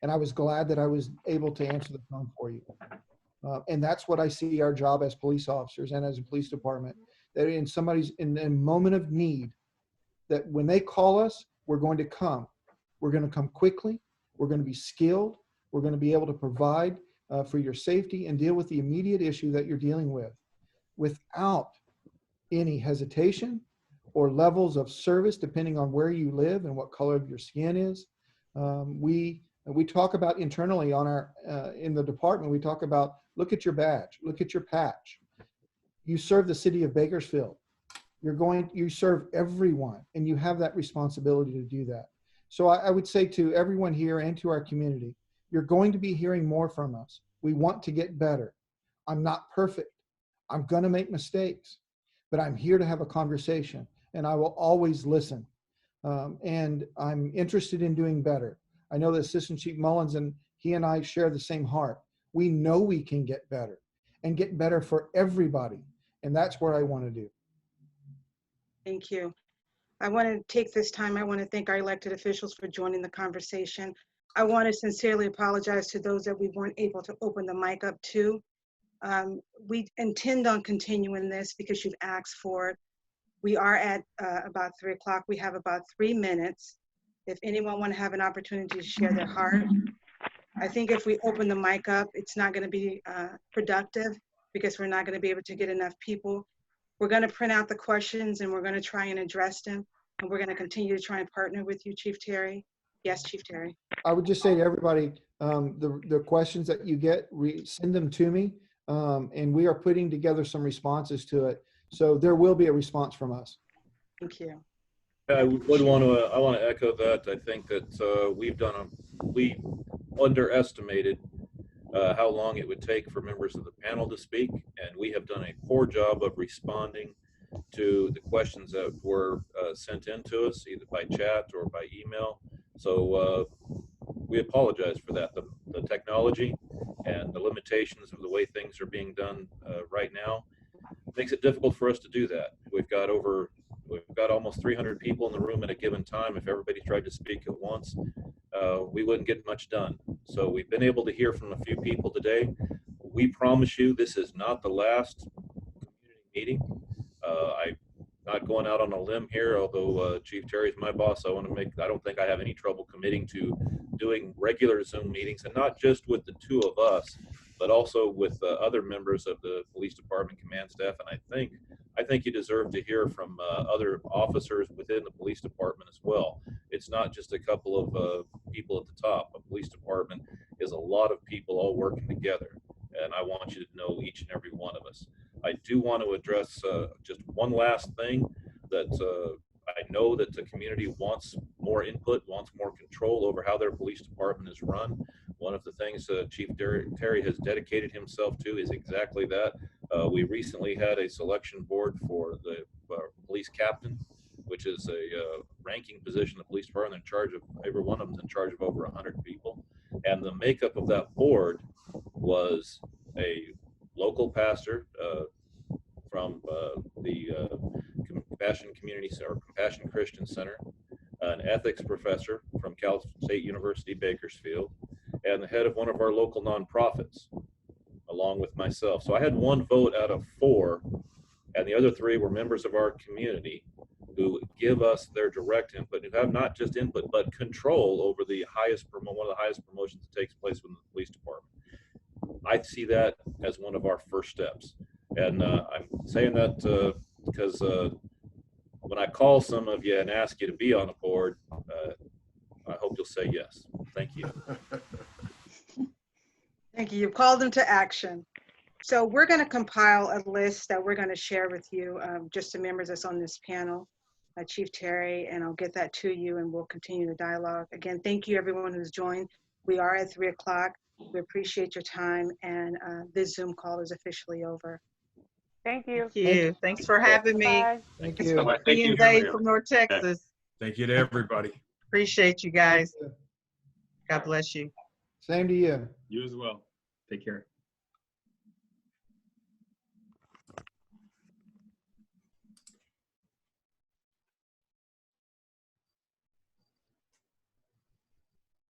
F: And I was glad that I was able to answer the phone for you. And that's what I see our job as police officers and as a police department, that in somebody's in a moment of need, that when they call us, we're going to come. We're going to come quickly. We're going to be skilled. We're going to be able to provide for your safety and deal with the immediate issue that you're dealing with without any hesitation or levels of service, depending on where you live and what color of your skin is. We talk about internally on our in the department, we talk about, look at your badge, look at your patch. You serve the city of Bakersfield. You serve everyone, and you have that responsibility to do that. So I would say to everyone here and to our community, you're going to be hearing more from us. We want to get better. I'm not perfect. I'm going to make mistakes, but I'm here to have a conversation, and I will always listen. and I'm interested in doing better. I know that Assistant Chief Mullins and he and I share the same heart. We know we can get better and get better for everybody. And that's what I want to do.
A: Thank you. I want to take this time. I want to thank our elected officials for joining the conversation. I want to sincerely apologize to those that we weren't able to open the mic up to. We intend on continuing this because you've asked for it. We are at about 3 o'clock. We have about 3 minutes. If anyone want to have an opportunity to share their heart, I think if we open the mic up, it's not going to be productive because we're not going to be able to get enough people. We're going to print out the questions and we're going to try and address them. And we're going to continue to try and partner with you, Chief Terry. Yes, Chief Terry.
F: I would just say to everybody, the questions that you get, send them to me, and we are putting together some responses to it. So there will be a response from us.
A: Thank you.
C: I want to echo that. I think that we underestimated how long it would take for members of the panel to speak, and we have done a poor job of responding to the questions that were sent in to us, either by chat or by email. So we apologize for that. The technology and the limitations of the way things are being done right now makes it difficult for us to do that. We've got almost 300 people in the room at a given time. If everybody tried to speak at once, we wouldn't get much done. So we've been able to hear from a few people today. We promise you this is not the last community meeting. I'm not going out on a limb here, although Chief Terry is my boss. I don't think I have any trouble committing to doing regular Zoom meetings, and not just with the two of us, but also with other members of the police department command staff. And I think you deserve to hear from other officers within the police department as well. It's not just a couple of people at the top. A police department is a lot of people all working together, and I want you to know each and every one of us. I do want to address just one last thing that I know that the community wants more input, wants more control over how their police department is run. One of the things Chief Terry has dedicated himself to is exactly that. We recently had a selection board for the police captain, which is a ranking position in the police department. In charge of, every one of them is in charge of over 100 people. And the makeup of that board was a local pastor from the Compassion Community or Compassion Christian Center, an ethics professor from Cal State University, Bakersfield, and the head of one of our local nonprofits, along with myself. So I had 1 vote out of 4, and the other 3 were members of our community who give us their direct input, who have not just input, but control over the one of the highest promotions that takes place within the police department. I see that as one of our first steps. And I'm saying that because when I call some of you and ask you to be on a board, I hope you'll say yes. Thank you.
A: Thank you. You've called them to action. So we're going to compile a list that we're going to share with you, just the members that's on this panel, Chief Terry, and I'll get that to you and we'll continue the dialogue. Again, thank you everyone who's joined. We are at 3 o'clock. We appreciate your time, and this Zoom call is officially over.
E: Thank you.
H: Thank you. Thanks for having me.
E: Bye.
F: Thank
N: So
F: you.
N: much. Thank
H: Ian
N: you.
H: Dave from North Texas.
K: Thank you to everybody.
H: Appreciate you guys. God bless you.
F: Same to you.
D: You as well. Take care.